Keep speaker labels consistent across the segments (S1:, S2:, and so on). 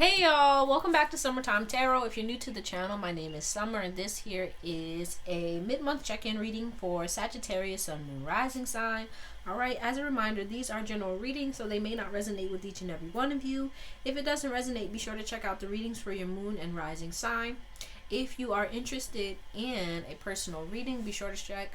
S1: Hey y'all, welcome back to Summertime Tarot. If you're new to the channel, my name is Summer and this here is a mid-month check-in reading for Sagittarius, Sun, Moon, Rising sign. Alright, as a reminder, these are general readings, so they may not resonate with each and every one of you. If it doesn't resonate, be sure to check out the readings for your Moon and Rising sign. If you are interested in a personal reading, be sure to check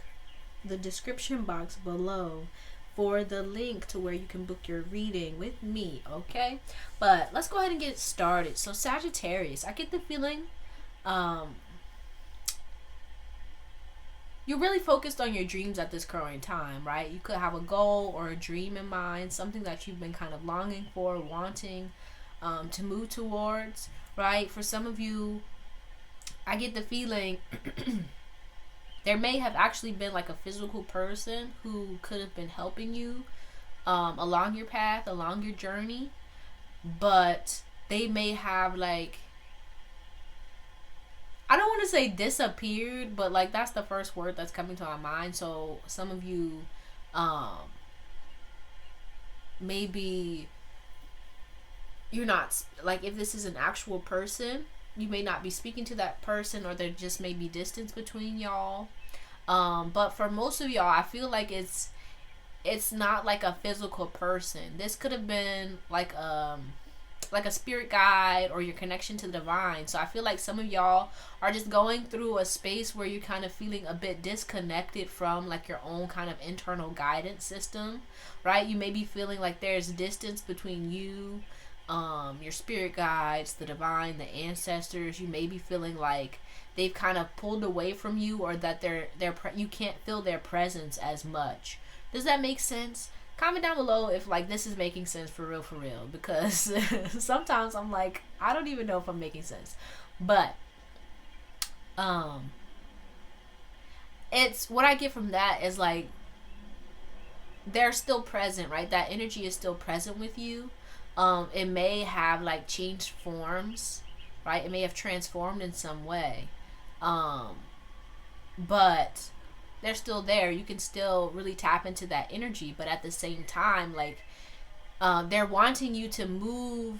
S1: the description box below for the link to where you can book your reading with me, okay? But let's go ahead and get started. So Sagittarius, I get the feeling you're really focused on your dreams at this current time, right? You could have a goal or a dream in mind, something that you've been kind of longing for, wanting to move towards, right? For some of you, I get the feeling there may have actually been like a physical person who could have been helping you along your path, along your journey, but they may have like, I don't want to say disappeared, but like that's the first word that's coming to my mind. So some of you maybe you're not, like, if this is an actual person, you may not be speaking to that person, or there just may be distance between y'all. But for most of y'all, I feel like it's not like a physical person. This could have been like a spirit guide or your connection to the divine. So I feel like some of y'all are just going through a space where you're kind of feeling a bit disconnected from like your own kind of internal guidance system, right? You may be feeling like there's distance between you, your spirit guides, the divine, the ancestors. You may be feeling like they've kind of pulled away from you, or that you can't feel their presence as much. Does that make sense? Comment down below if like this is making sense for real, because sometimes I'm like, I don't even know if I'm making sense. But it's what I get from that is like they're still present, right? That energy is still present with you. It may have like changed forms, right? It may have transformed in some way, but they're still there. You can still really tap into that energy, but at the same time, like they're wanting you to move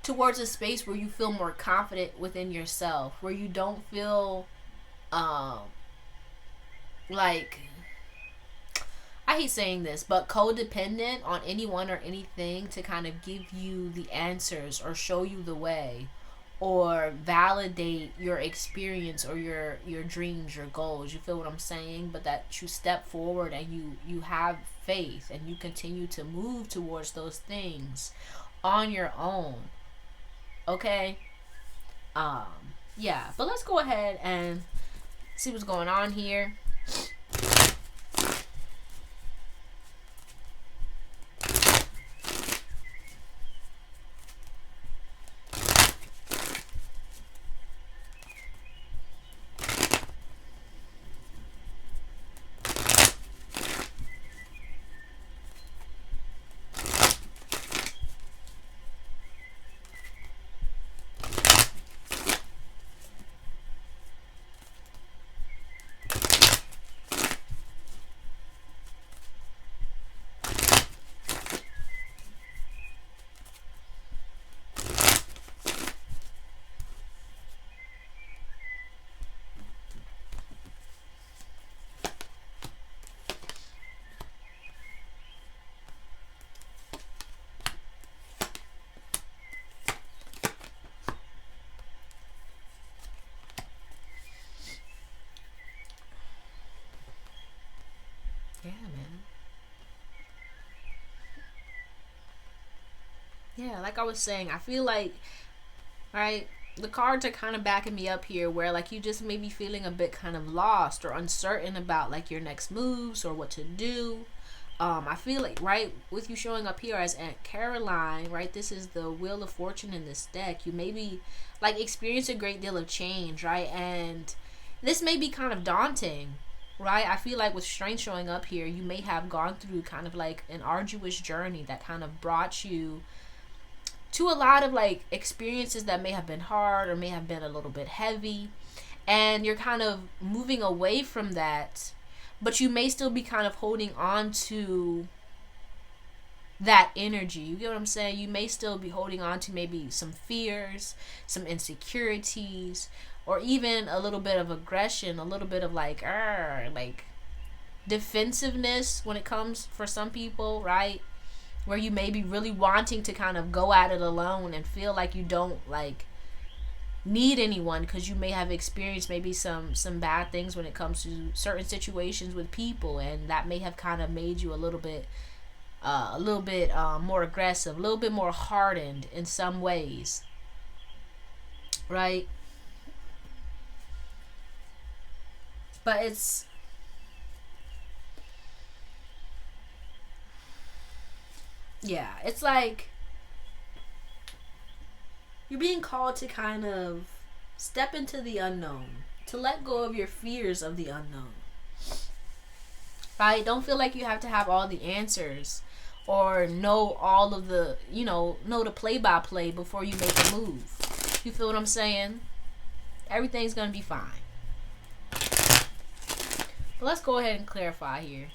S1: towards a space where you feel more confident within yourself, where you don't feel like, I hate saying this, but codependent on anyone or anything to kind of give you the answers or show you the way or validate your experience or your dreams, your goals. You feel what I'm saying? But that you step forward and you have faith and you continue to move towards those things on your own. Okay? Yeah, but let's go ahead and see what's going on here. Yeah, man. Yeah, like I was saying, I feel like, right, the cards are kind of backing me up here, where like you just may be feeling a bit kind of lost or uncertain about like your next moves or what to do. I feel like, right, with you showing up here as Aunt Caroline, right, this is the Wheel of Fortune in this deck. You maybe like experience a great deal of change, right? And this may be kind of daunting, right? I feel like with Strength showing up here, you may have gone through kind of like an arduous journey that kind of brought you to a lot of like experiences that may have been hard or may have been a little bit heavy, and you're kind of moving away from that, but you may still be kind of holding on to that energy. You get what I'm saying? You may still be holding on to maybe some fears, some insecurities, or even a little bit of aggression, a little bit of like defensiveness when it comes for some people, right? Where you may be really wanting to kind of go at it alone and feel like you don't like need anyone, because you may have experienced maybe some bad things when it comes to certain situations with people, and that may have kind of made you a little bit more aggressive, a little bit more hardened in some ways, right? But it's it's like you're being called to kind of step into the unknown, to let go of your fears of the unknown, right? Don't feel like you have to have all the answers or know all of the, know the play by play before you make a move. You feel what I'm saying? Everything's gonna be fine. But let's go ahead and clarify here.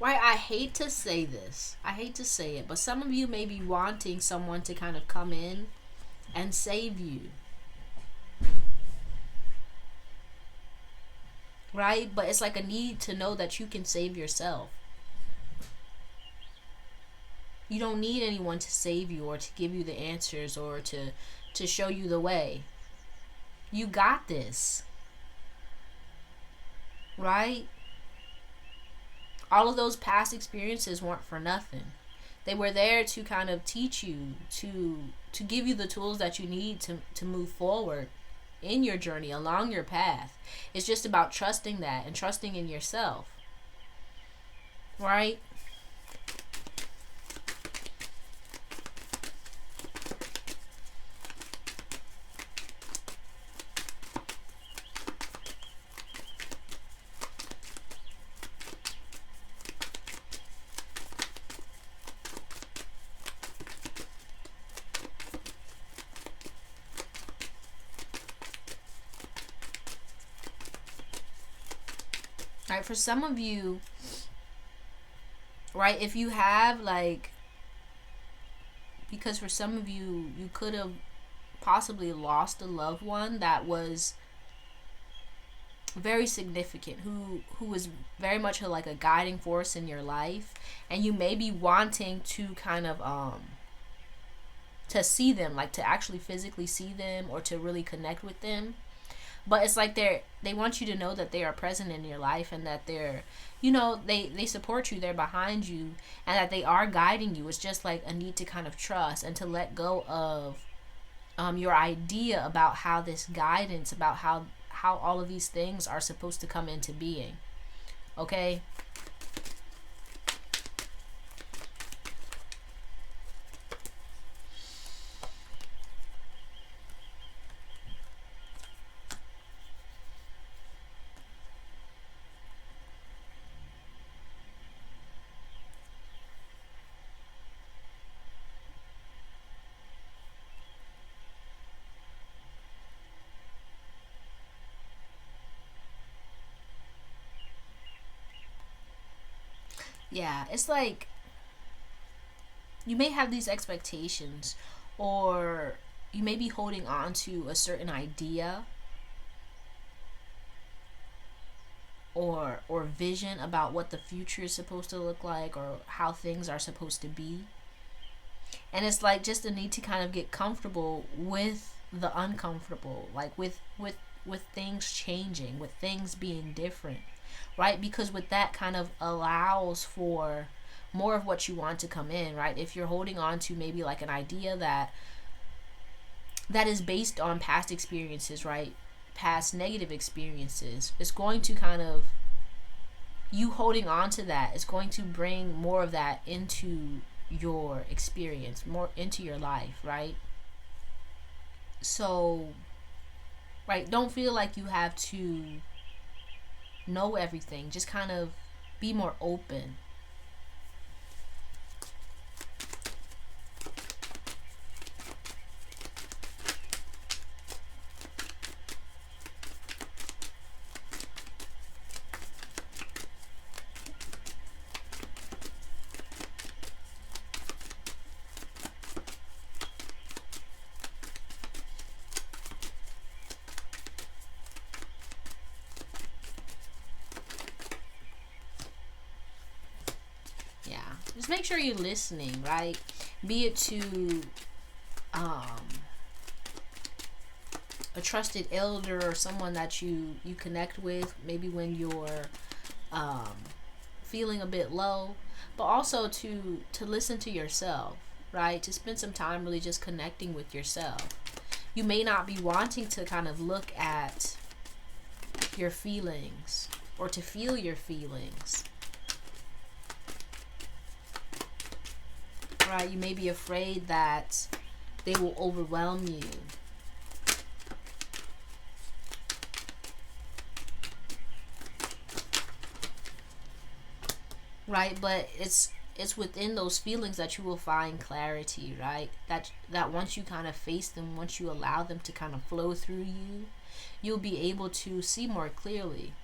S1: Right, I hate to say this. I hate to say it, but some of you may be wanting someone to kind of come in and save you. Right? But it's like a need to know that you can save yourself. You don't need anyone to save you or to give you the answers or to show you the way. You got this. Right? All of those past experiences weren't for nothing. They were there to kind of teach you, to give you the tools that you need to move forward in your journey, along your path. It's just about trusting that and trusting in yourself. Right? Right, for some of you, right, if you have because for some of you, you could have possibly lost a loved one that was very significant, who was very much like a guiding force in your life, and you may be wanting to kind of to see them, like to actually physically see them or to really connect with them. But it's like they want you to know that they are present in your life, and that they're, they support you, they're behind you, and that they are guiding you. It's just like a need to kind of trust and to let go of your idea about how this guidance, about how all of these things are supposed to come into being. Okay? Yeah, it's like you may have these expectations, or you may be holding on to a certain idea or vision about what the future is supposed to look like, or how things are supposed to be. And it's like just a need to kind of get comfortable with the uncomfortable, like with things changing, with things being different, right? Because with that kind of allows for more of what you want to come in, right? If you're holding on to maybe like an idea that is based on past experiences, right? Past negative experiences, it's going to kind of, you holding on to that is going to bring more of that into your experience, more into your life, right? So, right, don't feel like you have to know everything. Just kind of be more open. Yeah. Just make sure you're listening, right? Be it to a trusted elder or someone that you connect with, maybe when you're um, feeling a bit low, but also to listen to yourself, right? To spend some time really just connecting with yourself. You may not be wanting to kind of look at your feelings or to feel your feelings, right? You may be afraid that they will overwhelm you. Right, but it's within those feelings that you will find clarity, right? That once you kind of face them, once you allow them to kind of flow through you, you'll be able to see more clearly.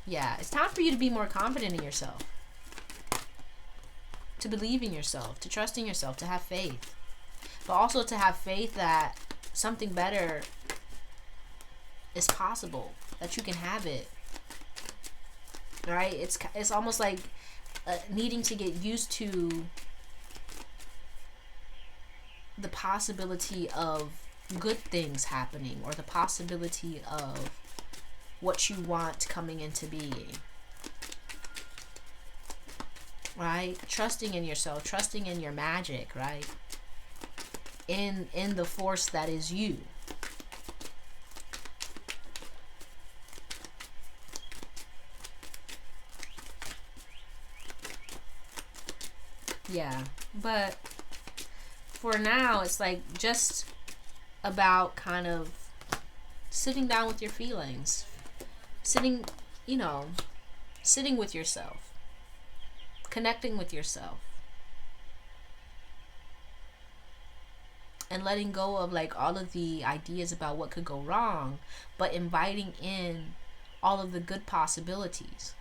S1: Yeah, it's time for you to be more confident in yourself, to believe in yourself, to trust in yourself, to have faith, but also to have faith that something better is possible, that you can have it, right? It's almost like needing to get used to the possibility of good things happening, or the possibility of what you want coming into being, right? Trusting in yourself, trusting in your magic, right? In the force that is you. Yeah, but for now, it's like just about kind of sitting down with your feelings, sitting, you know, sitting with yourself, connecting with yourself, and letting go of like all of the ideas about what could go wrong, but inviting in all of the good possibilities,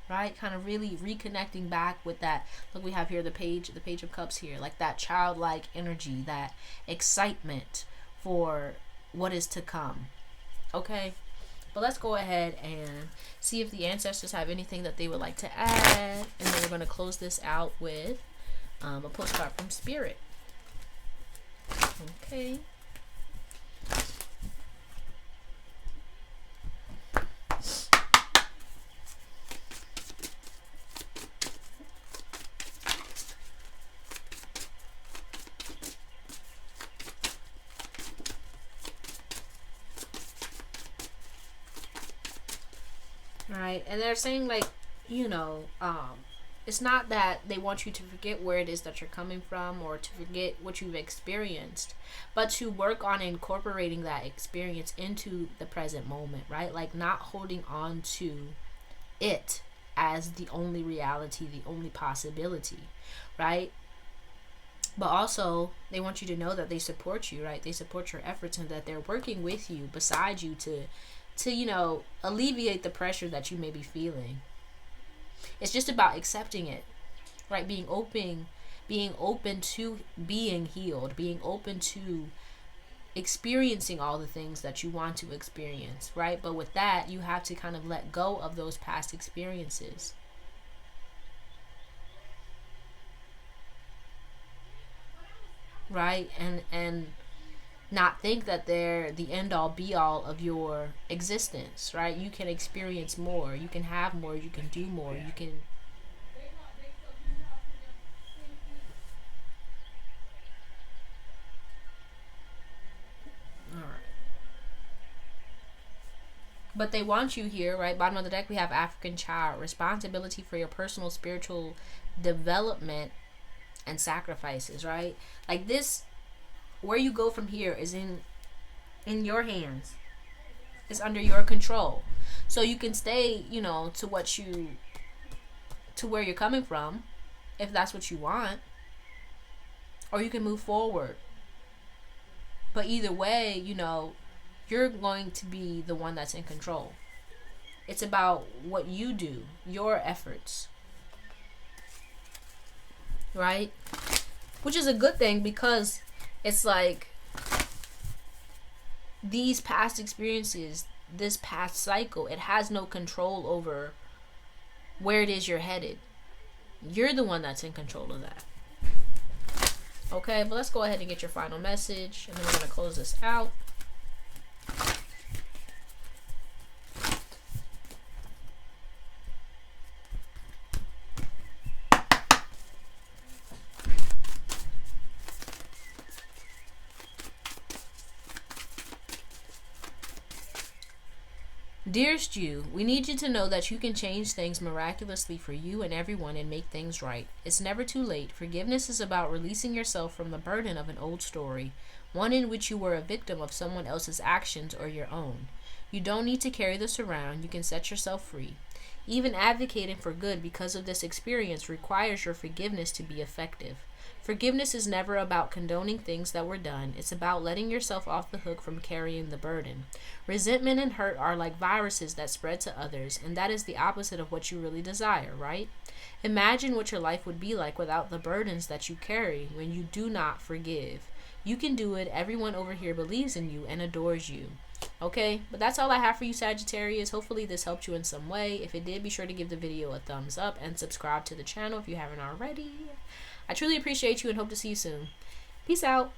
S1: right? Kind of really reconnecting back with that. Look, we have here the page of cups here, like that childlike energy, that excitement for what is to come. Okay, but let's go ahead and see if the ancestors have anything that they would like to add, and then we're going to close this out with a postcard from Spirit. Okay. Right, and they're saying like, you know, it's not that they want you to forget where it is that you're coming from or to forget what you've experienced, but to work on incorporating that experience into the present moment, right? Like not holding on to it as the only reality, the only possibility, right? But also they want you to know that they support you, right? They support your efforts and that they're working with you, beside you, to you know, alleviate the pressure that you may be feeling. It's just about accepting it, right? Being open to being healed, being open to experiencing all the things that you want to experience, right? But with that, you have to kind of let go of those past experiences. Right? And not think that they're the end all be all of your existence, right? You can experience more, you can have more, you can do more, you can. All right. But they want you here, right? Bottom of the deck, we have African child. Responsibility for your personal spiritual development and sacrifices, right? Like this, where you go from here is in your hands. It's under your control. So you can stay, to where you're coming from, if that's what you want. Or you can move forward. But either way, you're going to be the one that's in control. It's about what you do, your efforts. Right? Which is a good thing, because it's like these past experiences, this past cycle, it has no control over where it is you're headed. You're the one that's in control of that. Okay, but let's go ahead and get your final message, and then we're going to close this out. Dearest you, we need you to know that you can change things miraculously for you and everyone and make things right. It's never too late. Forgiveness is about releasing yourself from the burden of an old story, one in which you were a victim of someone else's actions or your own. You don't need to carry this around. You can set yourself free. Even advocating for good because of this experience requires your forgiveness to be effective. Forgiveness is never about condoning things that were done. It's about letting yourself off the hook from carrying the burden. Resentment and hurt are like viruses that spread to others, and that is the opposite of what you really desire, right? Imagine what your life would be like without the burdens that you carry when you do not forgive. You can do it. Everyone over here believes in you and adores you. Okay, but that's all I have for you, Sagittarius. Hopefully this helped you in some way. If it did, be sure to give the video a thumbs up and subscribe to the channel if you haven't already. I truly appreciate you and hope to see you soon. Peace out.